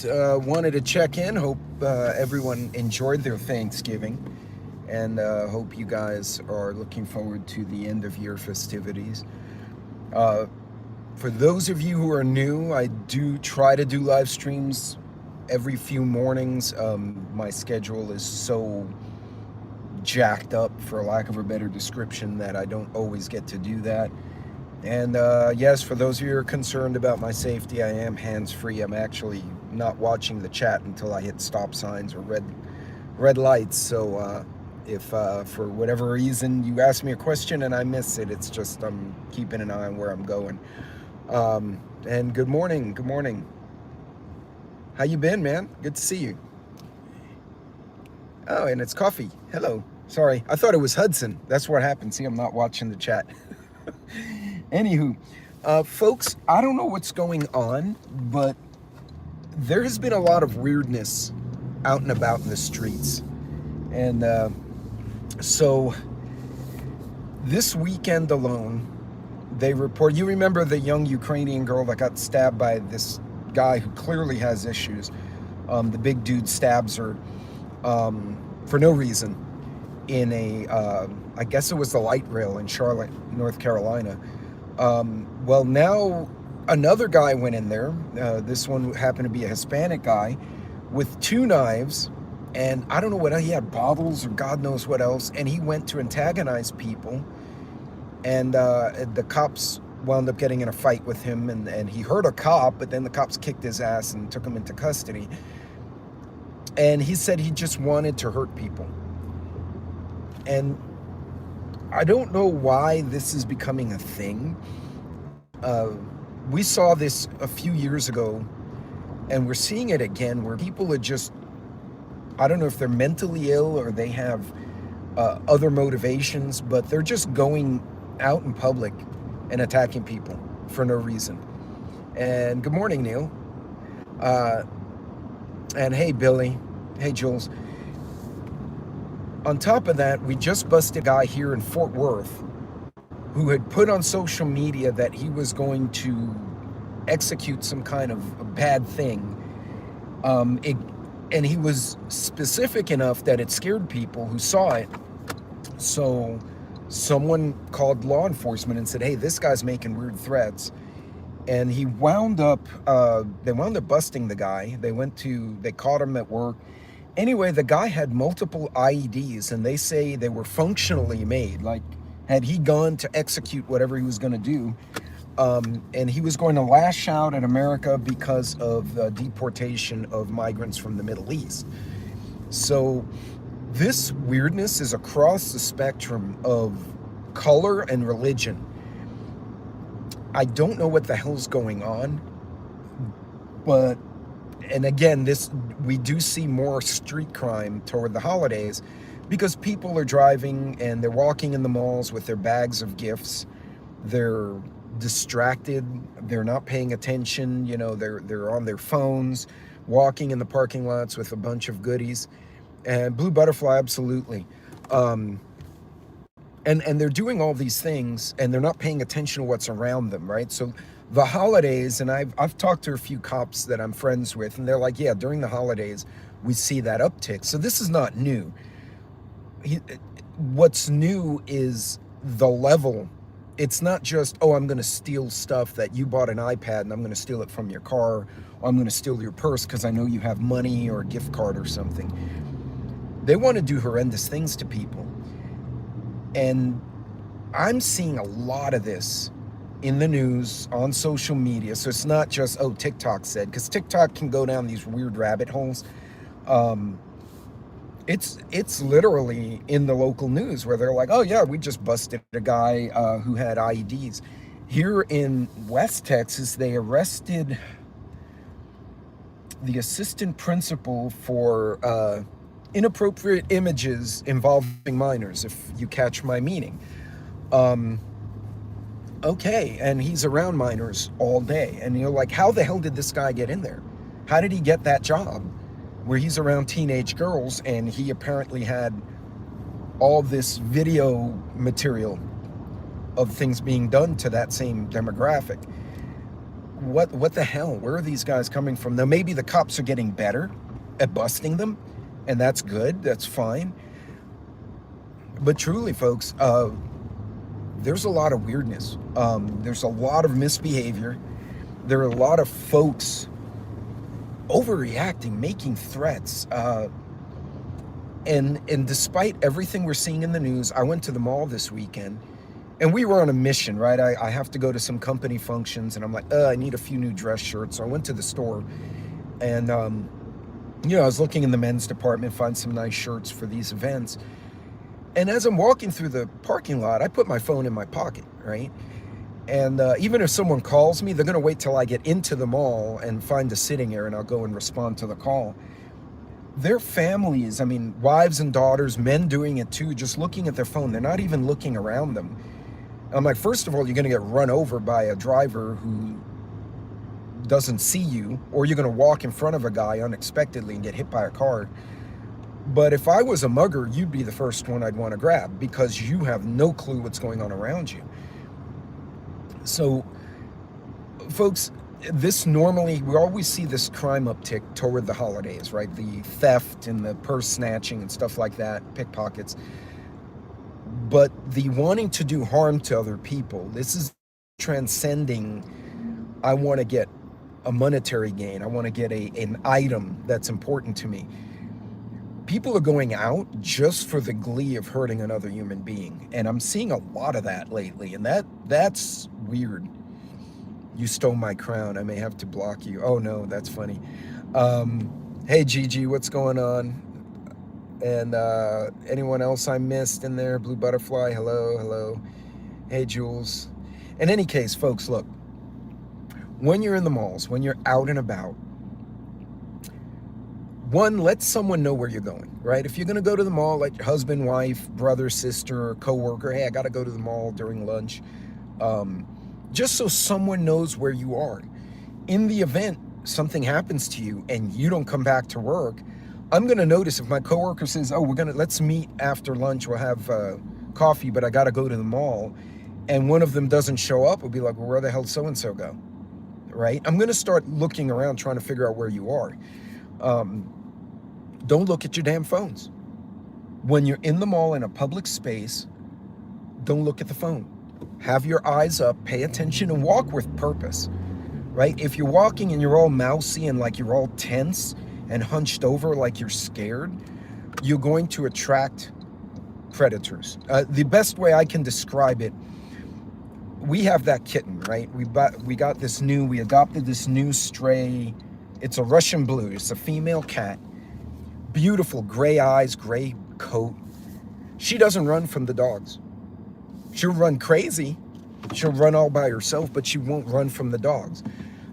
Wanted to check in. Hope everyone enjoyed their Thanksgiving, and hope you guys are looking forward to the end of year festivities. Uh, for those of you who are new, I do try to do live streams every few mornings. My schedule is so jacked up, for lack of a better description, that I don't always get to do that. And yes, for those of you who are concerned about my safety, I am hands-free. I'm actually not watching the chat until I hit stop signs or red lights. So if for whatever reason you ask me a question and I miss it, it's just I'm keeping an eye on where I'm going. And good morning. Good morning. How you been, man? Good to see you. Oh, and it's coffee. Hello. Sorry, I thought it was Hudson. That's what happened. See, I'm not watching the chat. Anywho, folks, I don't know what's going on, but there has been a lot of weirdness out and about in the streets. And so this weekend alone, they report, you remember the young Ukrainian girl that got stabbed by this guy who clearly has issues. The big dude stabs her for no reason in a, I guess it was the light rail in Charlotte, North Carolina. Well, now another guy went in there. This one happened to be a Hispanic guy with 2 knives, and I don't know what, he had bottles or God knows what else, and he went to antagonize people, and the cops wound up getting in a fight with him, and he hurt a cop, but then the cops kicked his ass and took him into custody. And he said he just wanted to hurt people. And I don't know why this is becoming a thing. We saw this a few years ago, and we're seeing it again, where people are just, I don't know if they're mentally ill or they have other motivations, but they're just going out in public and attacking people for no reason. And good morning, Neil. And hey, Billy. Hey, Jules. On top of that, we just busted a guy here in Fort Worth who had put on social media that he was going to execute some kind of a bad thing. And he was specific enough that it scared people who saw it. So someone called law enforcement and said, hey, this guy's making weird threats. And he wound up, they wound up busting the guy. They caught him at work. Anyway, the guy had multiple IEDs, and they say they were functionally made. Like, had he gone to execute whatever he was going to do, and he was going to lash out at America because of the deportation of migrants from the Middle East. So this weirdness is across the spectrum of color and religion. I don't know what the hell's going on, but, and again, we do see more street crime toward the holidays because people are driving and they're walking in the malls with their bags of gifts. They're distracted. They're not paying attention. You know, they're on their phones, walking in the parking lots with a bunch of goodies. And Blue Butterfly, absolutely. And they're doing all these things and they're not paying attention to what's around them, right? So the holidays, and I've talked to a few cops that I'm friends with, and they're like, yeah, during the holidays, we see that uptick. So this is not new. What's new is the level. It's not just, oh, I'm going to steal stuff that you bought an iPad and I'm going to steal it from your car, or I'm going to steal your purse because I know you have money or a gift card or something. They want to do horrendous things to people. And I'm seeing a lot of this in the news, on social media. So it's not just, oh, TikTok said, because TikTok can go down these weird rabbit holes. It's literally in the local news where they're like, oh yeah, we just busted a guy who had IEDs. Here in West Texas, they arrested the assistant principal for inappropriate images involving minors, if you catch my meaning. Okay, and he's around minors all day. And you're like, how the hell did this guy get in there? How did he get that job where he's around teenage girls and he apparently had all this video material of things being done to that same demographic? what the hell? Where are these guys coming from? Now, maybe the cops are getting better at busting them, and that's good. That's fine. But truly, folks, there's a lot of weirdness. There's a lot of misbehavior. There are a lot of folks overreacting, making threats. And despite everything we're seeing in the news, I went to the mall this weekend, and we were on a mission, right? I have to go to some company functions, and I'm like, I need a few new dress shirts. So I went to the store, and you know, I was looking in the men's department, find some nice shirts for these events. And as I'm walking through the parking lot, I put my phone in my pocket, right? And even if someone calls me, they're going to wait till I get into the mall and find a sitting area, and I'll go and respond to the call. Their families, I mean, wives and daughters, men doing it too, just looking at their phone. They're not even looking around them. I'm like, first of all, you're going to get run over by a driver who doesn't see you, or you're going to walk in front of a guy unexpectedly and get hit by a car. But if I was a mugger, you'd be the first one I'd want to grab, because you have no clue what's going on around you. So, folks, this normally, we always see this crime uptick toward the holidays, right? The theft and the purse snatching and stuff like that, pickpockets. But the wanting to do harm to other people, this is transcending, I want to get a monetary gain. I want to get an item that's important to me. People are going out just for the glee of hurting another human being. And I'm seeing a lot of that lately. And that's weird. You stole my crown. I may have to block you. Oh no, that's funny. Hey Gigi, what's going on? And anyone else I missed in there? Blue Butterfly, hello. Hey Jules. In any case, folks, look. When you're in the malls, when you're out and about, one, let someone know where you're going, right? If you're going to go to the mall, let your husband, wife, brother, sister, coworker, hey, I got to go to the mall during lunch. Just so someone knows where you are. In the event something happens to you and you don't come back to work, I'm going to notice if my coworker says, oh, let's meet after lunch, we'll have coffee, but I got to go to the mall. And one of them doesn't show up, we'll be like, well, where the hell did so-and-so go? Right? I'm going to start looking around, trying to figure out where you are. Don't look at your damn phones. When you're in the mall in a public space, don't look at the phone. Have your eyes up, pay attention, and walk with purpose, right? If you're walking and you're all mousy and like you're all tense and hunched over like you're scared, you're going to attract predators. The best way I can describe it, we have that kitten, right? We adopted this new stray. It's a Russian blue. It's a female cat. Beautiful gray eyes, gray coat. She doesn't run from the dogs. She'll run crazy. She'll run all by herself, but she won't run from the dogs.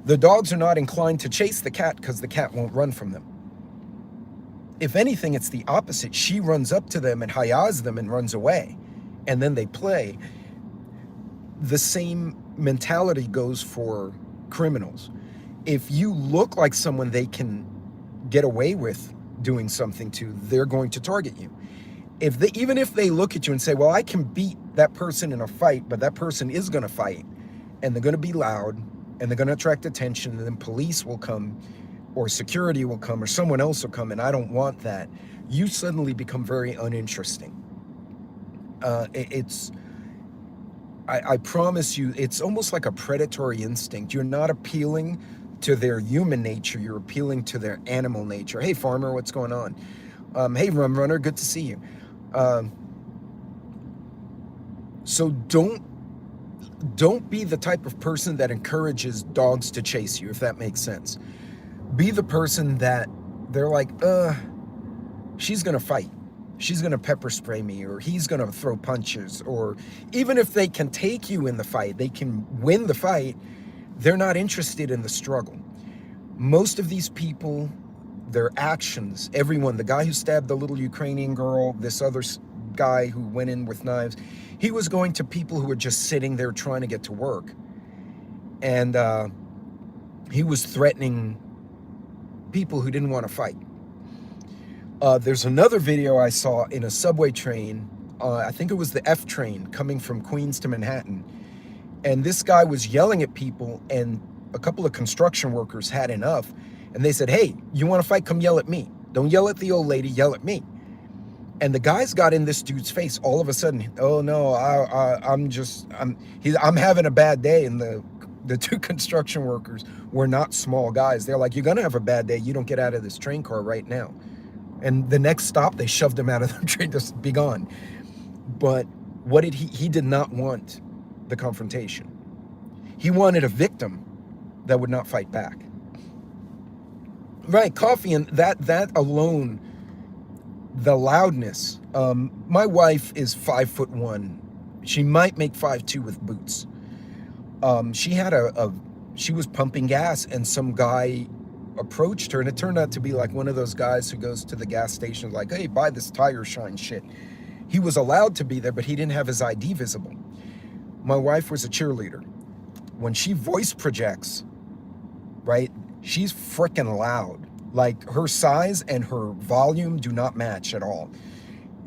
The dogs are not inclined to chase the cat because the cat won't run from them. If anything, it's the opposite. She runs up to them and hi-yahs them and runs away. And then they play. The same mentality goes for criminals. If you look like someone they can get away with doing something to, they're going to target you. Even if they look at you and say, well, I can beat that person in a fight, but that person is going to fight, and they're going to be loud, and they're going to attract attention, and then police will come, or security will come, or someone else will come, and I don't want that. You suddenly become very uninteresting. I promise you, it's almost like a predatory instinct. You're not appealing to their human nature, you're appealing to their animal nature. Hey, farmer, what's going on? Hey, Rum Runner, good to see you. So don't be the type of person that encourages dogs to chase you, if that makes sense. Be the person that they're like, she's gonna fight. She's gonna pepper spray me, or he's gonna throw punches, or even if they can take you in the fight, they can win the fight, they're not interested in the struggle. Most of these people, their actions, everyone, the guy who stabbed the little Ukrainian girl, this other guy who went in with knives, he was going to people who were just sitting there trying to get to work. And he was threatening people who didn't want to fight. There's another video I saw in a subway train, I think it was the F train coming from Queens to Manhattan. And this guy was yelling at people, and a couple of construction workers had enough, and they said, hey, you want to fight? Come yell at me. Don't yell at the old lady, yell at me. And the guys got in this dude's face all of a sudden. Oh no, I'm having a bad day. And the two construction workers were not small guys. They're like, you're gonna have a bad day. You don't get out of this train car right now. And the next stop, they shoved him out of the train, just be gone. But what did he did not want the confrontation. He wanted a victim that would not fight back. Right, coffee, and that alone, the loudness. My wife is 5'1". She might make 5'2" with boots. She had she was pumping gas, and some guy approached her, and it turned out to be like one of those guys who goes to the gas station like, hey, buy this tire shine shit. He was allowed to be there, but he didn't have his ID visible. My wife was a cheerleader. When she voice projects, right, she's freaking loud. Like, her size and her volume do not match at all.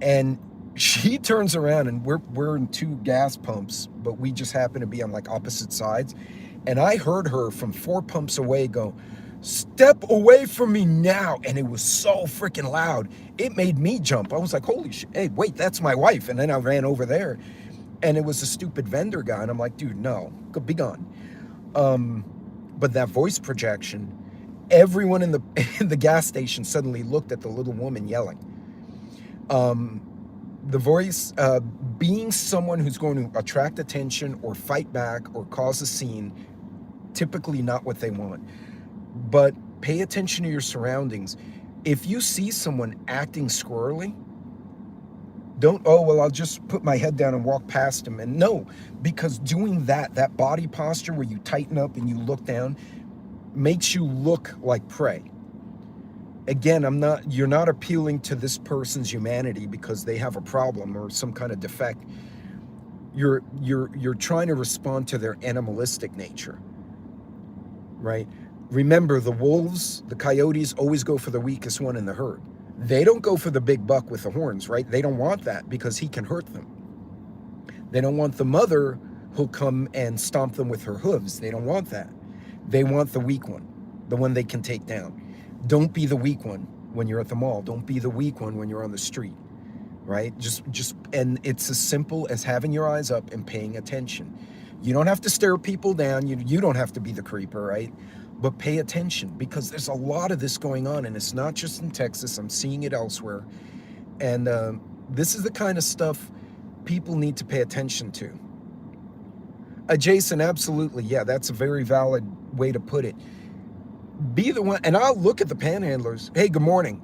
And she turns around, and we're in two gas pumps, but we just happen to be on like opposite sides. And I heard her from 4 pumps away go, step away from me now. And it was so freaking loud. It made me jump. I was like, holy shit, hey, wait, that's my wife. And then I ran over there, and it was a stupid vendor guy. And I'm like, dude, no, be gone. But that voice projection, everyone in the gas station suddenly looked at the little woman yelling. The voice, being someone who's going to attract attention or fight back or cause a scene, typically not what they want. But pay attention to your surroundings. If you see someone acting squirrely, don't, oh, well, I'll just put my head down and walk past him. And no, because doing that body posture where you tighten up and you look down, makes you look like prey. Again, you're not appealing to this person's humanity because they have a problem or some kind of defect. You're trying to respond to their animalistic nature, right? Remember, the wolves, the coyotes always go for the weakest one in the herd. They don't go for the big buck with the horns, right? They don't want that because he can hurt them. They don't want the mother who'll come and stomp them with her hooves. They don't want that. They want the weak one, the one they can take down. Don't be the weak one when you're at the mall. Don't be the weak one when you're on the street, right? And it's as simple as having your eyes up and paying attention. You don't have to stare people down. You don't have to be the creeper, right? But pay attention, because there's a lot of this going on, and it's not just in Texas. I'm seeing it elsewhere. And this is the kind of stuff people need to pay attention to. Jason, absolutely. Yeah, that's a very valid way to put it. Be the one, and I'll look at the panhandlers. Hey, good morning.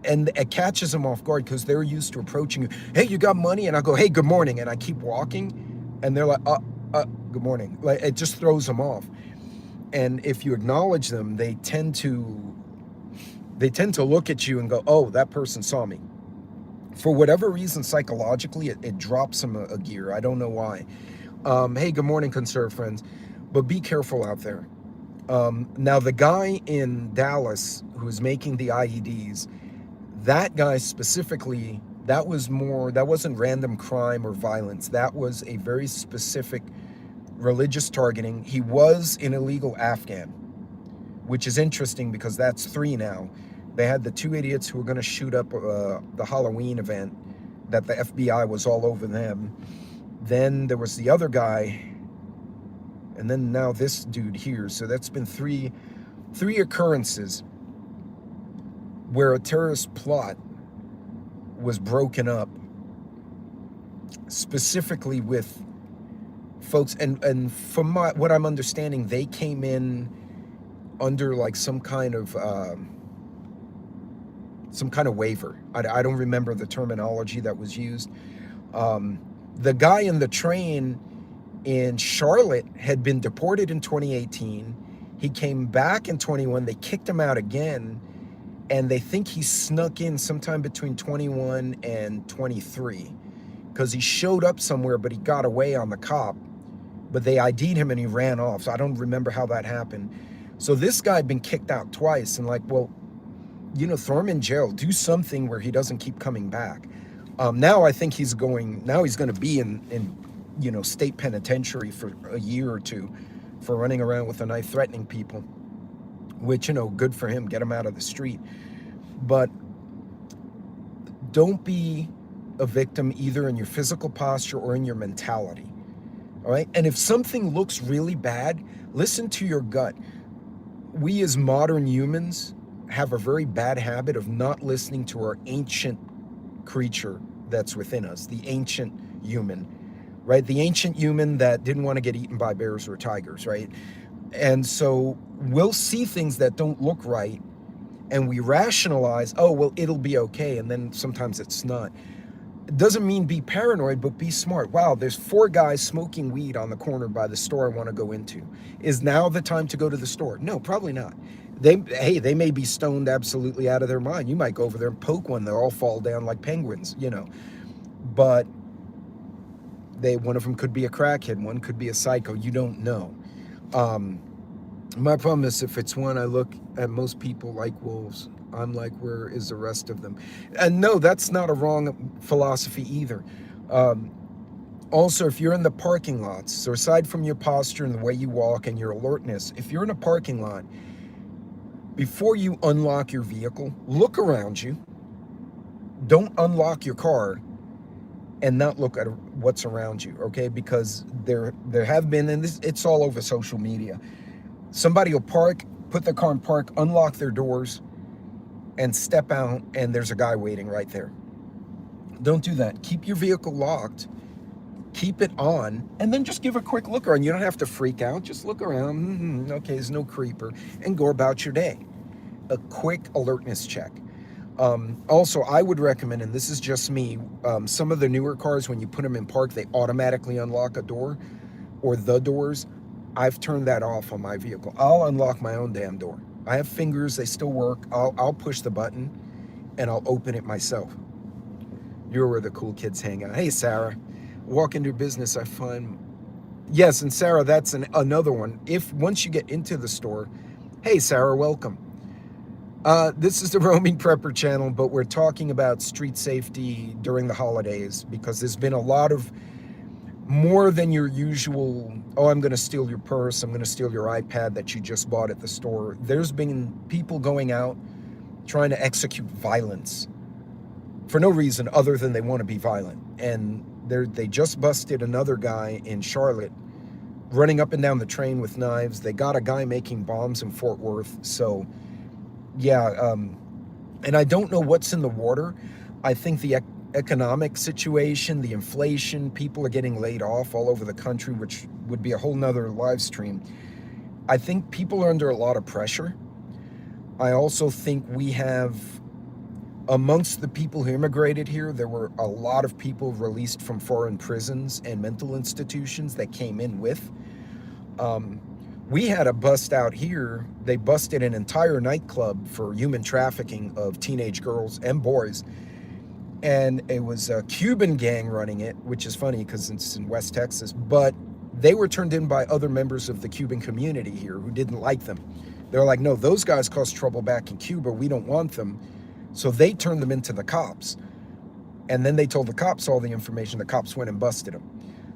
And it catches them off guard because they're used to approaching you. Hey, you got money? And I'll go, hey, good morning. And I keep walking, and they're like, good morning. Like, it just throws them off. And if you acknowledge them, they tend to look at you and go, oh, that person saw me. For whatever reason, psychologically, it drops them a gear. I don't know why. Hey, good morning, conserve friends. But be careful out there. Now, the guy in Dallas who's making the IEDs, that guy specifically, that wasn't random crime or violence. That was a very specific religious targeting. He was an illegal Afghan, which is interesting because that's 3 now. They had the 2 idiots who were going to shoot up the Halloween event that the FBI was all over them. Then there was the other guy, and then now this dude here. So that's been three occurrences where a terrorist plot was broken up, specifically with folks, and from what I'm understanding, they came in under like some kind of waiver. I don't remember the terminology that was used. The guy in the train in Charlotte had been deported in 2018. He came back in 21. They kicked him out again, and they think he snuck in sometime between 21 and 23 because he showed up somewhere, but he got away on the cop. But they ID'd him and he ran off. So I don't remember how that happened. So this guy had been kicked out twice, and like, well, throw him in jail. Do something where he doesn't keep coming back. Now I think he's going to be in state penitentiary for a year or two for running around with a knife threatening people, which, you know, good for him, get him out of the street. But don't be a victim either in your physical posture or in your mentality. All right. And if something looks really bad, listen to your gut. We as modern humans have a very bad habit of not listening to our ancient creature that's within us, the ancient human, right? The ancient human that didn't want to get eaten by bears or tigers, right? And so we'll see things that don't look right and we rationalize, oh, well, it'll be okay. And then sometimes it's not. It doesn't mean be paranoid, but be smart. Wow, there's 4 guys smoking weed on the corner by the store I want to go into. Is now the time to go to the store? No, probably not. They may be stoned absolutely out of their mind. You might go over there and poke one. They'll all fall down like penguins, you know. But one of them could be a crackhead. One could be a psycho. You don't know. My problem is if it's one, I look at most people like wolves. I'm like, where is the rest of them? And no, that's not a wrong philosophy either. Also, if you're in the parking lots, so aside from your posture and the way you walk and your alertness, if you're in a parking lot, before you unlock your vehicle, look around you. Don't unlock your car and not look at what's around you, okay? Because there have been, and it's all over social media, somebody will park, put their car in park, unlock their doors, and step out, and there's a guy waiting right there. Don't do that. Keep your vehicle locked, keep it on, and then just give a quick look around. You don't have to freak out. Just look around. Okay, there's no creeper, and go about your day. A quick alertness check. Also, I would recommend, and this is just me, some of the newer cars, when you put them in park, they automatically unlock a door or the doors. I've turned that off on my vehicle. I'll unlock my own damn door. I have fingers, they still work. I'll push the button and I'll open it myself. You're where the cool kids hang out. Hey, Sarah, walk into business, I find. Yes, and Sarah, that's another one. Once you get into the store, hey, Sarah, welcome. This is the Roaming Prepper channel, but we're talking about street safety during the holidays because there's been a lot of more than your usual, oh, I'm going to steal your purse, I'm going to steal your iPad that you just bought at the store. There's been people going out trying to execute violence for no reason other than they want to be violent. And they just busted another guy in Charlotte running up and down the train with knives. They got a guy making bombs in Fort Worth. So, yeah, and I don't know what's in the water. I think the economic situation, the inflation, people are getting laid off all over the country, which would be a whole nother live stream. I think people are under a lot of pressure. I also think we have, amongst the people who immigrated here, there were a lot of people released from foreign prisons and mental institutions that came in with. We had a bust out here. They busted an entire nightclub for human trafficking of teenage girls and boys. And it was a Cuban gang running it, which is funny because it's in West Texas, but they were turned in by other members of the Cuban community here who didn't like them. They're like, no, those guys caused trouble back in Cuba. We don't want them. So they turned them into the cops. And then they told the cops all the information. The cops went and busted them.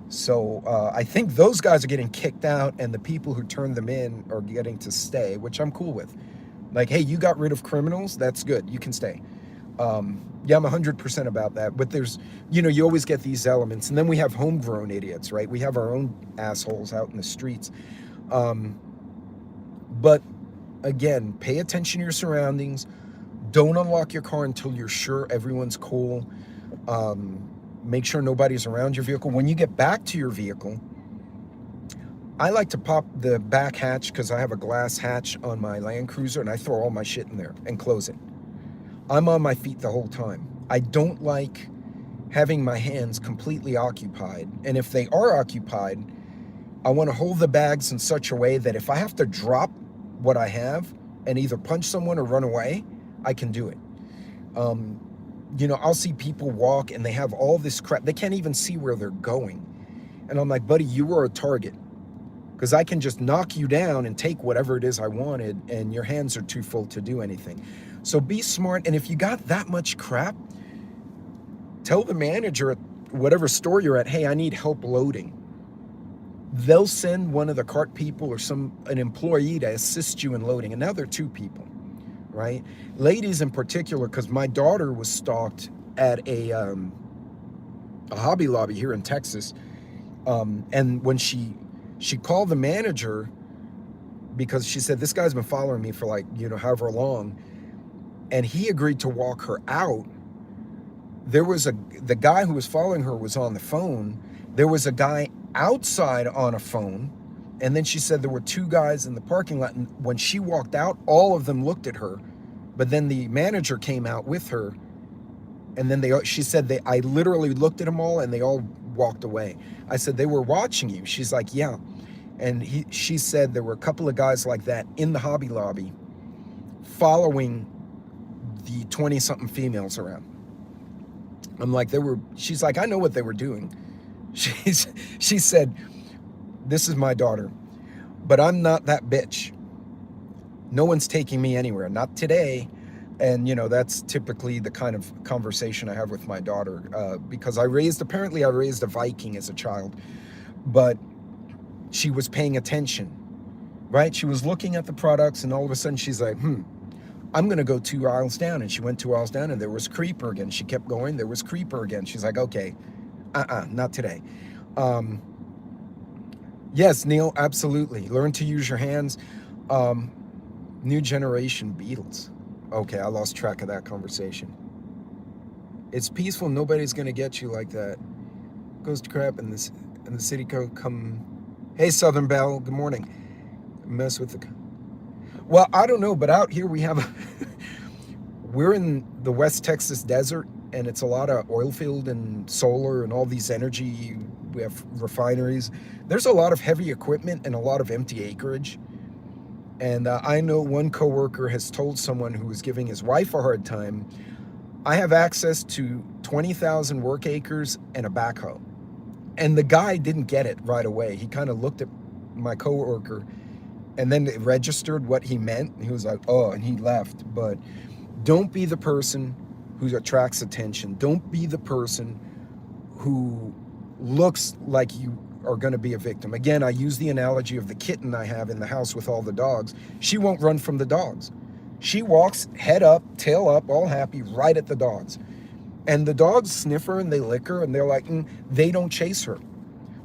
So I think those guys are getting kicked out and the people who turned them in are getting to stay, which I'm cool with. Like, hey, you got rid of criminals. That's good. You can stay. Yeah, I'm 100% about that. But there's, you always get these elements. And then we have homegrown idiots, right? We have our own assholes out in the streets. But again, pay attention to your surroundings. Don't unlock your car until you're sure everyone's cool. Make sure nobody's around your vehicle. When you get back to your vehicle, I like to pop the back hatch because I have a glass hatch on my Land Cruiser and I throw all my shit in there and close it. I'm on my feet the whole time. I don't like having my hands completely occupied. And if they are occupied, I want to hold the bags in such a way that if I have to drop what I have and either punch someone or run away, I can do it. I'll see people walk and they have all this crap. They can't even see where they're going. And I'm like, buddy, you were a target. Because I can just knock you down and take whatever it is I wanted and your hands are too full to do anything. So be smart. And if you got that much crap, tell the manager at whatever store you're at, hey, I need help loading. they'll send one of the cart people or an employee to assist you in loading. And now they're 2 people, right? Ladies in particular, because my daughter was stalked at a Hobby Lobby here in Texas. And when she called the manager, because she said, this guy's been following me for like, however long, and he agreed to walk her out. The guy who was following her was on the phone. There was a guy outside on a phone. And then she said there were 2 guys in the parking lot. And when she walked out, all of them looked at her. But then the manager came out with her. And then she said, I literally looked at them all and they all walked away. I said, they were watching you. She's like, yeah. And she said there were a couple of guys like that in the Hobby Lobby following the 20-something females around. I'm like, she's like, I know what they were doing. She said, this is my daughter, but I'm not that bitch. No one's taking me anywhere, not today. And, that's typically the kind of conversation I have with my daughter, because apparently I raised a Viking as a child, but she was paying attention, right? She was looking at the products, and all of a sudden she's like, I'm going to go 2 aisles down. And she went 2 aisles down, and there was creeper again. She kept going. There was creeper again. She's like, okay, not today. Yes, Neil, absolutely. Learn to use your hands. New generation beetles. Okay, I lost track of that conversation. It's peaceful. Nobody's going to get you like that. Goes to crap in the city code. Come. Hey, Southern Belle. Good morning. Mess with the... Well, I don't know, but out here we have... we're in the West Texas desert, and it's a lot of oil field and solar and all these energy. We have refineries. There's a lot of heavy equipment and a lot of empty acreage. And I know one coworker has told someone who was giving his wife a hard time, I have access to 20,000 work acres and a backhoe. And the guy didn't get it right away. He kind of looked at my coworker and then it registered what he meant. He was like, oh, and he left. But don't be the person who attracts attention. Don't be the person who looks like you are going to be a victim. Again, I use the analogy of the kitten I have in the house with all the dogs. She won't run from the dogs. She walks head up, tail up, all happy, right at the dogs. And the dogs sniff her and they lick her and they're like, they don't chase her.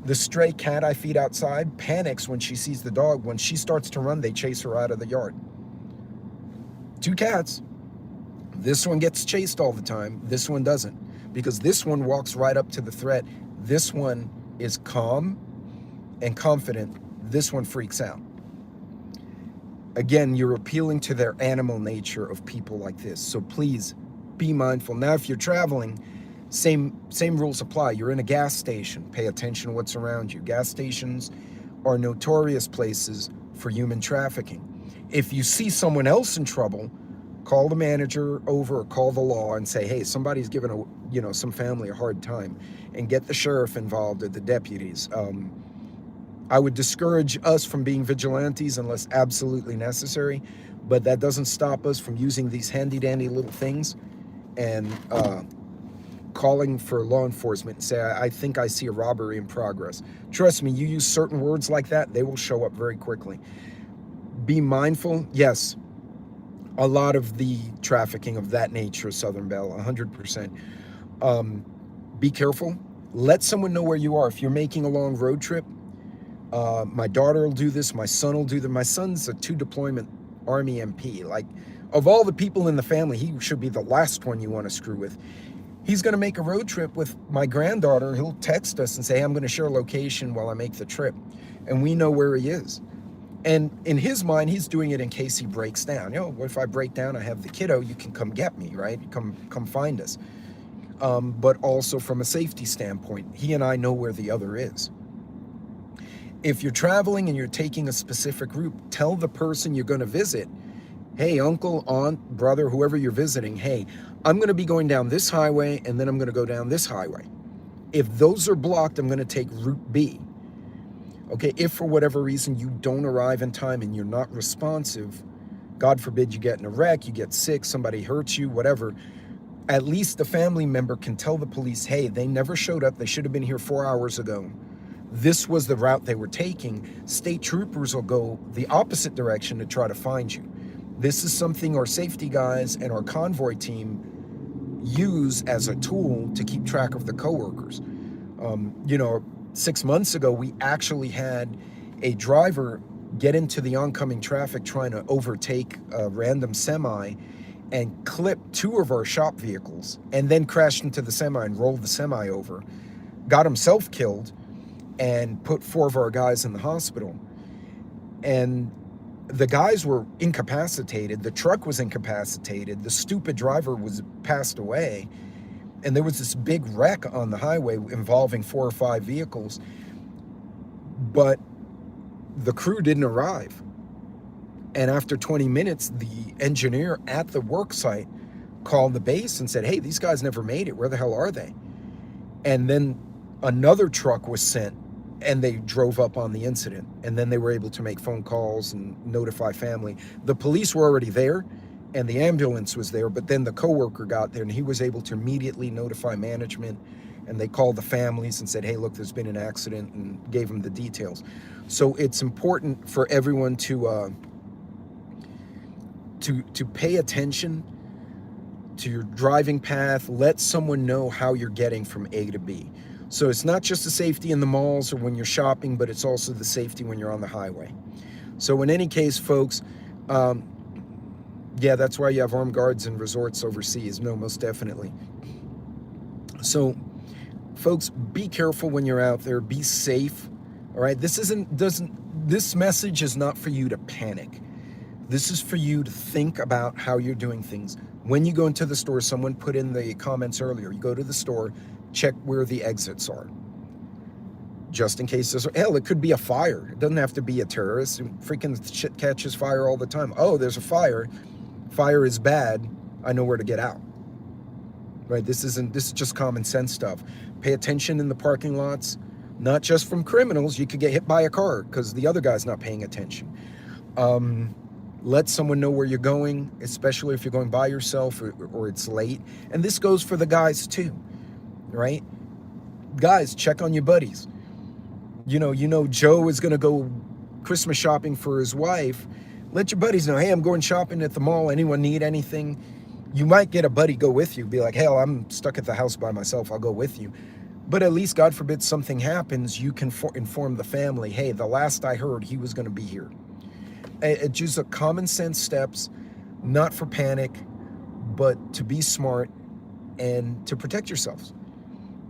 The stray cat I feed outside panics when she sees the dog. When she starts to run, they chase her out of the yard. 2 cats. This one gets chased all the time. This one doesn't, because this one walks right up to the threat. This one is calm and confident. This one freaks out. Again, you're appealing to their animal nature of people like this. So please be mindful. Now, if you're traveling, same rules apply. You're in a gas station. Pay attention to what's around you. Gas stations are notorious places for human trafficking. If you see someone else in trouble, call the manager over or call the law and say, hey, somebody's giving some family a hard time, and get the sheriff involved or the deputies. I would discourage us from being vigilantes unless absolutely necessary, but that doesn't stop us from using these handy dandy little things and calling for law enforcement and say, I think I see a robbery in progress. Trust me, you use certain words like that, they will show up very quickly. Be mindful. Yes, a lot of the trafficking of that nature, Southern Belle, 100%. Be careful. Let someone know where you are. If you're making a long road trip, my daughter will do this, my son will do that. My son's a 2-deployment Army MP. Like, of all the people in the family, he should be the last one you want to screw with. He's going to make a road trip with my granddaughter. He'll text us and say, hey, I'm going to share a location while I make the trip. And we know where he is. And in his mind, he's doing it in case he breaks down. What if I break down? I have the kiddo. You can come get me, right? Come find us. But also from a safety standpoint, he and I know where the other is. If you're traveling and you're taking a specific route, tell the person you're going to visit, hey, uncle, aunt, brother, whoever you're visiting, hey, I'm going to be going down this highway and then I'm going to go down this highway. If those are blocked, I'm going to take route B. Okay, if for whatever reason you don't arrive in time and you're not responsive, God forbid you get in a wreck, you get sick, somebody hurts you, whatever, at least the family member can tell the police, hey, they never showed up. They should have been here 4 hours ago. this was the route they were taking, state troopers will go the opposite direction to try to find you. This is something our safety guys and our convoy team use as a tool to keep track of the coworkers. 6 months ago, we actually had a driver get into the oncoming traffic trying to overtake a random semi and clip 2 of our shop vehicles, and then crashed into the semi and rolled the semi over, got himself killed, and put 4 of our guys in the hospital. And the guys were incapacitated, the truck was incapacitated, the stupid driver was passed away, and there was this big wreck on the highway involving 4 or 5 vehicles, but the crew didn't arrive. And after 20 minutes, the engineer at the work site called the base and said, hey, these guys never made it, where the hell are they? And then another truck was sent, and they drove up on the incident, and then they were able to make phone calls and notify family. The police were already there, and the ambulance was there, but then the coworker got there, and he was able to immediately notify management, and they called the families and said, hey, look, there's been an accident, and gave them the details. So it's important for everyone to pay attention to your driving path. Let someone know how you're getting from A to B. So it's not just the safety in the malls or when you're shopping, but it's also the safety when you're on the highway. So in any case, folks, yeah, that's why you have armed guards in resorts overseas. No, most definitely. So, folks, be careful when you're out there. Be safe. All right. This message is not for you to panic. This is for you to think about how you're doing things. When you go into the store, someone put in the comments earlier, you go to the store, check where the exits are. Just in case hell, it could be a fire. It doesn't have to be a terrorist. Freaking shit catches fire all the time. Oh, there's a fire. Fire is bad. I know where to get out. Right? This is just common sense stuff. Pay attention in the parking lots, not just from criminals. You could get hit by a car because the other guy's not paying attention. Let someone know where you're going, especially if you're going by yourself or it's late. And this goes for the guys too, right? Guys, check on your buddies. You know, Joe is going to go Christmas shopping for his wife. Let your buddies know, hey, I'm going shopping at the mall. Anyone need anything? You might get a buddy go with you. Be like, hell, I'm stuck at the house by myself. I'll go with you. But at least, God forbid, something happens, you can inform the family, hey, the last I heard, he was going to be here. It's just a common sense steps, not for panic, but to be smart and to protect yourselves.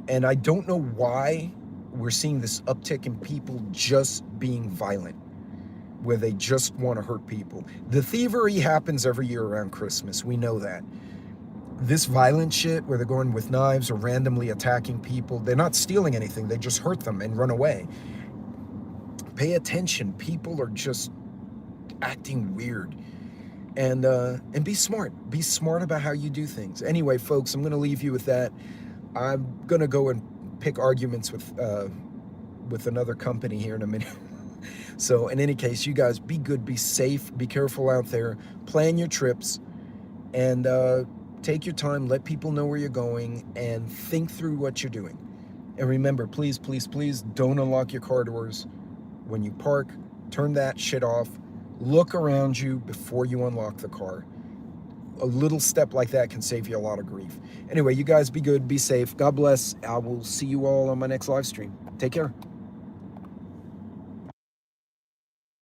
And I don't know why we're seeing this uptick in people just being violent, where they just want to hurt people. The thievery happens every year around Christmas. We know that. This violent shit where they're going with knives or randomly attacking people, they're not stealing anything. They just hurt them and run away. Pay attention. People are just acting weird. And be smart. Be smart about how you do things. Anyway, folks, I'm going to leave you with that. I'm going to go and pick arguments with another company here in a minute. So in any case, you guys be good, be safe, be careful out there, plan your trips, and take your time, let people know where you're going, and think through what you're doing. And remember, please, please, please don't unlock your car doors when you park. Turn that shit off. Look around you before you unlock the car. A little step like that can save you a lot of grief. Anyway, you guys be good, be safe. God bless. I will see you all on my next live stream. Take care.